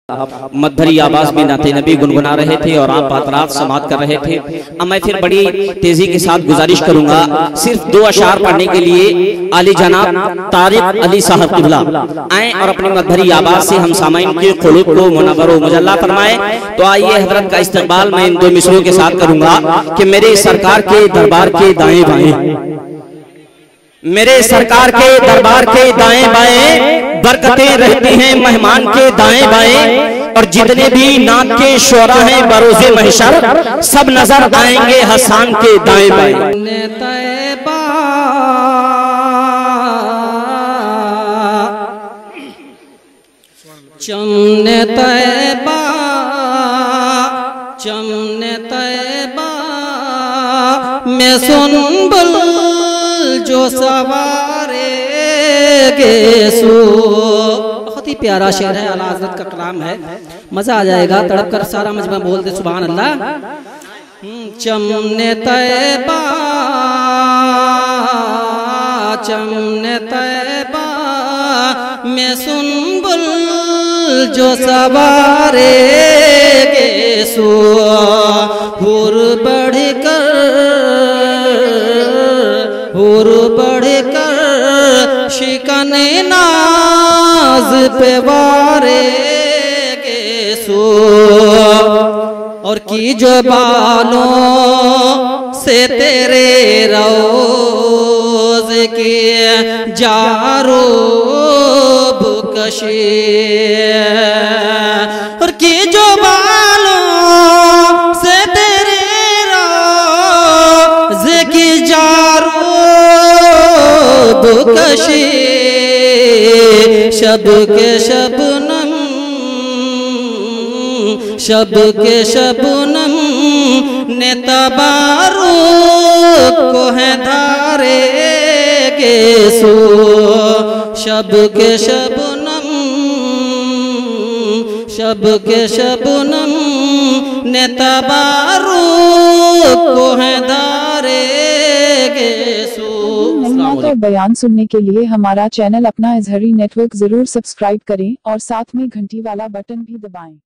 आप मधुरी आवाज में नाते नबी गुनगुना रहे थे और आप बात समाअत कर रहे थे। अब मैं फिर बड़ी तेजी के साथ गुजारिश करूंगा सिर्फ 2 अशार पढ़ने के लिए आली जनाब तारिक अली साहब किबला आए और अपनी मधुरी आवाज से हम सामाइन के कुलूब को मुनव्वर व मुजल्ला फरमाए। तो आइए हजरत का इस्तकबाल मैं इन 2 मिसरों के साथ करूंगा कि मेरे सरकार के दरबार के दाएं बाएं, मेरे सरकार के दरबार के दाएं बाएं बरकतें रहती हैं मेहमान के दाएं बाएं, और जितने भी नात के शोरा हैं बरोज़े महशर सब नजर आएंगे हसन के दाएं बाएं। चमने तैबा चमने तैबा में सुनबुल जो सवारे गेसू। बहुत ही प्यारा शेर है, आला हज़रत का कलाम है, मजा आ जाएगा। तड़प कर सारा मजमा बोल दे सुभान अल्लाह। चमने तैबा चमने तैबा में सुनबुल जो सवारे गेसू। हुर बढ़कर शिकने नाज पे वारे गेसू। और की जो बालों से तेरे रोज के जारो बुकशी। और की जो बालों से तेरे रोज की जारो बुकशी। शब के शबनम शब के शबनम ने तबारू को है धारे गेसू। शब के शबनम शब के शबनम ने तबारू को है धारे गेसू। और बयान सुनने के लिए हमारा चैनल अपना अज़हरी नेटवर्क जरूर सब्सक्राइब करें और साथ में घंटी वाला बटन भी दबाएं।